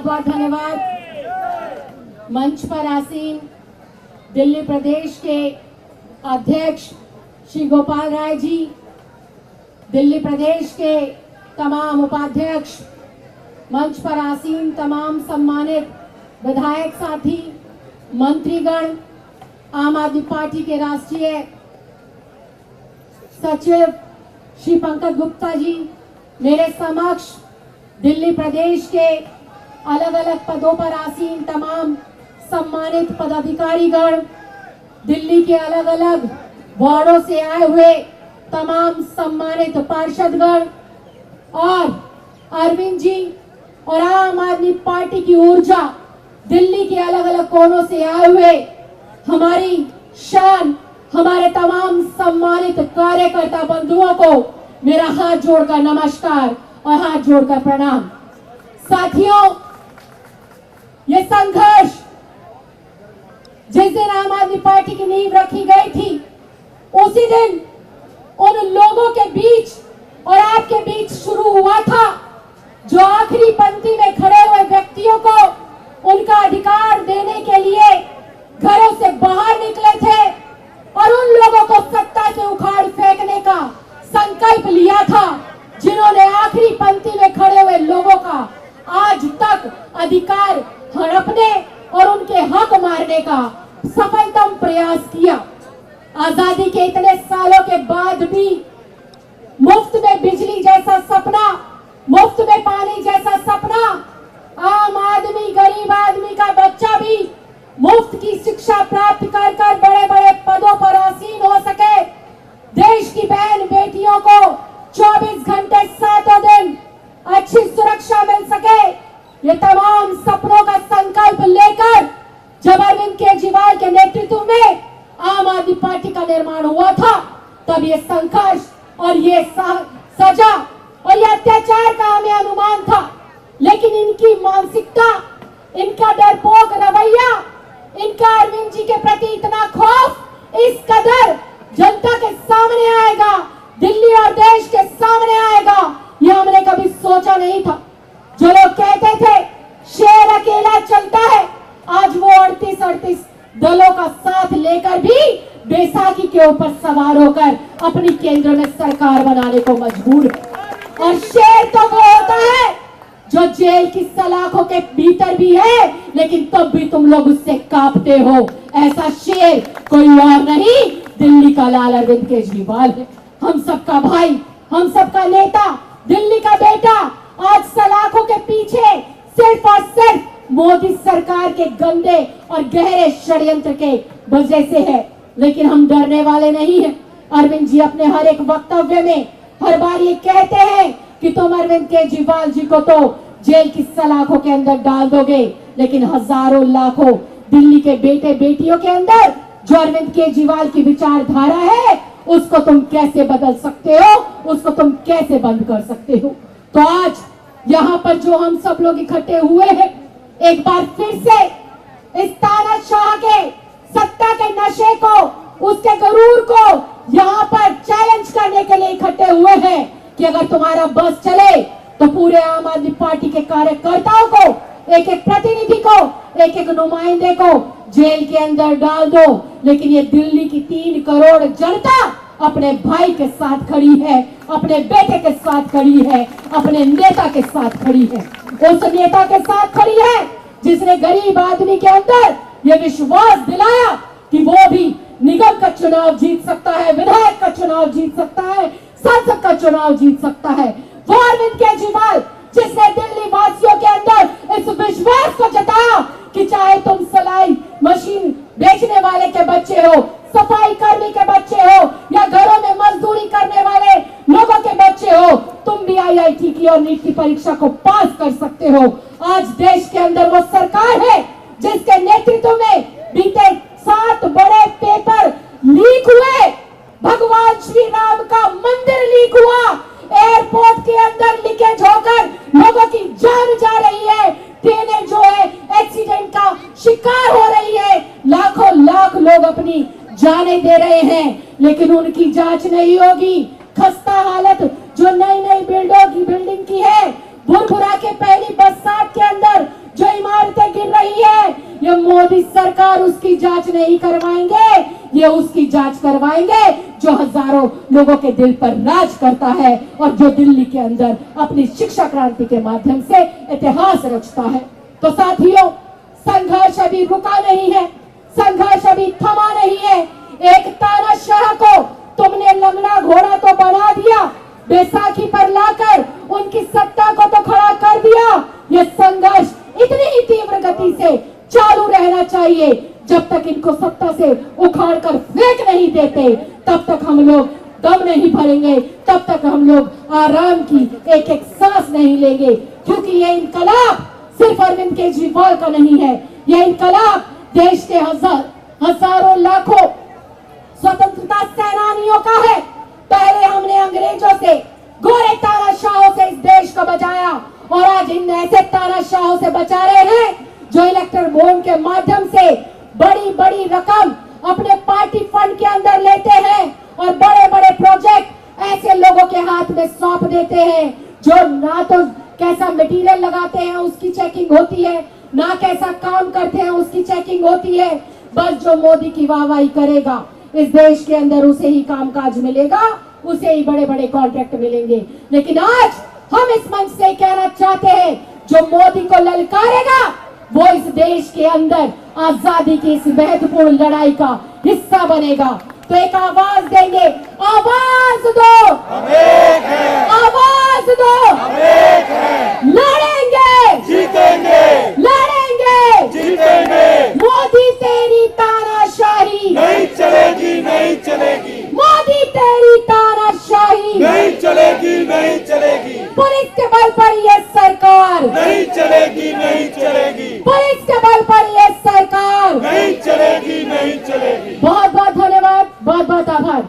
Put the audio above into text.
बहुत बहुत धन्यवाद। मंच पर आसीन दिल्ली प्रदेश के अध्यक्ष श्री गोपाल राय जी, दिल्ली प्रदेश के तमाम उपाध्यक्ष, मंच पर आसीन तमाम सम्मानित विधायक साथी, मंत्रीगण, आम आदमी पार्टी के राष्ट्रीय सचिव श्री पंकज गुप्ता जी, मेरे समक्ष दिल्ली प्रदेश के अलग अलग पदों पर आसीन तमाम सम्मानित पदाधिकारीगण, दिल्ली के अलग अलग वार्डों से आए हुए तमाम सम्मानित पार्षदगण और अरविंद जी और आम आदमी पार्टी की ऊर्जा, दिल्ली के अलग अलग कोनों से आए हुए हमारी शान, हमारे तमाम सम्मानित कार्यकर्ता बंधुओं को मेरा हाथ जोड़कर नमस्कार और हाथ जोड़कर प्रणाम। साथियों, ये संघर्ष जिस दिन आम आदमी पार्टी की नींव रखी गई थी, उसी दिन उन लोगों के बीच और आपके बीच शुरू हुआ था जो आखिरी पंक्ति में खड़े हुए व्यक्तियों को उनका अधिकार देने के लिए घरों से बाहर निकले थे और उन लोगों को सत्ता से उखाड़ फेंकने का संकल्प लिया था, जिन्होंने आखिरी पंक्ति में खड़े हुए लोगों का आज तक अधिकार हड़पने और उनके हक मारने का सफलतम प्रयास किया। आजादी के इतने सालों के बाद भी मुफ्त में बिजली जैसा सपना, मुफ्त में पानी जैसा सपना, आम आदमी, गरीब आदमी का बच्चा भी मुफ्त की शिक्षा प्राप्त कर कर बड़े बड़े पदों पर आसीन हो सके, देश की बहन बेटियों को 24 घंटे 7 दिन अच्छी सुरक्षा मिल सके, ये तमाम सपनों का संकल्प लेकर जब अरविंद केजरीवाल के नेतृत्व में आम आदमी पार्टी का निर्माण हुआ था, तब ये संघर्ष और ये सजा और ये अत्याचार का हमें अनुमान था। लेकिन इनकी मानसिकता, इनका डरपोक रवैया, इनका अरविंद जी के प्रति इतना खौफ इस कदर जनता के सामने आएगा, दिल्ली और देश के सामने आएगा, ये हमने कभी सोचा नहीं था। जो लोग कहते थे शेर अकेला चलता है, आज वो 38 दलों का साथ लेकर भी बैसाखी के ऊपर सवार होकर अपनी केंद्र में सरकार बनाने को मजबूर है। और शेर तो वो होता है जो जेल की सलाखों के भीतर भी है, लेकिन तब भी तुम लोग उससे कांपते हो। ऐसा शेर कोई और नहीं, दिल्ली का लाल अरविंद केजरीवाल है। हम सबका भाई, हम सबका नेता, दिल्ली का बेटा आज सलाखों के पीछे सिर्फ और सिर्फ मोदी सरकार के गंदे और गहरे षड्यंत्र के वजह से है। लेकिन हम डरने वाले नहीं हैं। अरविंद जी अपने हर एक वक्तव्य में हर बार ये कहते हैं कि तुम अरविंद केजरीवाल जी को तो जेल की सलाखों के अंदर डाल दोगे, लेकिन हजारों लाखों दिल्ली के बेटे बेटियों के अंदर जो अरविंद केजरीवाल की विचारधारा है, उसको तुम कैसे बदल सकते हो, उसको तुम कैसे बंद कर सकते हो। तो आज यहाँ पर जो हम सब लोग इकट्ठे हुए हैं, एक बार फिर से इस तानाशाह के सत्ता के नशे को, उसके गरूर को यहाँ पर चैलेंज करने के लिए इकट्ठे हुए हैं कि अगर तुम्हारा बस चले तो पूरे आम आदमी पार्टी के कार्यकर्ताओं को, एक एक प्रतिनिधि को, एक एक नुमाइंदे को जेल के अंदर डाल दो। लेकिन ये दिल्ली की 3 करोड़ जनता अपने भाई के साथ खड़ी है, अपने बेटे के साथ खड़ी है, अपने नेता के साथ खड़ी है। उस नेता के साथ खड़ी है जिसने गरीब आदमी के अंदर ये विश्वास दिलाया कि वो भी निगम का चुनाव जीत सकता है, विधायक का चुनाव जीत सकता है, सांसद का चुनाव जीत सकता है। वो अरविंद केजरीवाल जिसने दिल्ली वासियों के अंदर इस विश्वास को जताया कि चाहे तुम सिलाई मशीन बेचने वाले के बच्चे हो, सफाई कर्मी के बच्चे हो, या घरों में मजदूरी करने वाले लोगों के बच्चे हो, तुम भी IIT की और नीट की परीक्षा को पास कर सकते हो। आज देश के अंदर वो सरकार है जिसके नेतृत्व में बीते 7 बड़े पेपर लीक हुए, भगवान श्री राम का मंदिर लीक हुआ, एयरपोर्ट के अंदर लीकेज होकर लोगों की जान जा रही है, ट्रेनें जो है एक्सीडेंट का शिकार हो रही है, लाखों लाख लोग अपनी जाने दे रहे हैं, लेकिन उनकी जांच नहीं होगी। खस्ता हालत जो नई नई बिल्डिंग की है, भुरभुरा के पहली बरसात के अंदर मोदी सरकार उसकी जांच नहीं करवाएंगे, ये उसकी जांच करवाएंगे जो हजारों लोगों के दिल पर राज करता है और जो दिल्ली के अंदर अपनी शिक्षा क्रांति के माध्यम से इतिहास रचता है। तो साथियों, संघर्ष अभी रुका नहीं है, संघर्ष अभी थमा नहीं है। एक तानाशाह को तुमने लंगड़ा घोड़ा तो बना दिया, बैसाखी पर लाकर उनकी सत्ता को तो खड़ा कर दिया। यह संघर्ष इतनी ही तीव्र गति से चालू रहना चाहिए, जब तक इनको सत्ता से उखाड़ कर फेंक नहीं देते तब तक हम लोग दम नहीं भरेंगे, तब तक हम लोग आराम की एक एक सांस नहीं लेंगे। क्योंकि ये इनकलाब सिर्फ अरविंद केजरीवाल का नहीं है, ये इनकलाब देश के हजारों लाखों स्वतंत्रता सेनानियों का है। पहले हमने अंग्रेजों से, गोरे तानाशाहों से इस देश को बचाया और आज इन ऐसे तानाशाहों से बचा रहे हैं जो इलेक्टर बॉन्ड के माध्यम से बड़ी बड़ी रकम अपने पार्टी फंड के अंदर लेते हैं और बड़े बड़े प्रोजेक्ट ऐसे लोगों के हाथ में सौंप देते हैं जो ना तो कैसा मटेरियल लगाते हैं उसकी चेकिंग होती है, ना कैसा काम करते हैं उसकी चेकिंग होती है। बस जो मोदी की वाहवाही करेगा इस देश के अंदर उसे ही कामकाज मिलेगा, उसे ही बड़े बड़े कॉन्ट्रैक्ट मिलेंगे। लेकिन आज हम इस मंच से कहना चाहते हैं, जो मोदी को ललकारेगा वो इस देश के अंदर आजादी की इस महत्वपूर्ण लड़ाई का हिस्सा बनेगा। तो एक आवाज देंगे, आवाज दो, आवाज दो, लड़ेंगे, जीतेंगे, लड़ेंगे, जीतेंगे। मोदी तेरी तानाशाही नहीं चलेगी, नहीं चलेगी, मोदी तेरी तानाशाही नहीं चलेगी, नहीं चलेगी, पुलिस के बल पर ये सरकार, नहीं चलेगी, नहीं चलेगी, पुलिस के बल पर ये सरकार। नहीं चलेगी, नहीं चलेगी। बहुत बहुत धन्यवाद, बहुत बहुत आभार।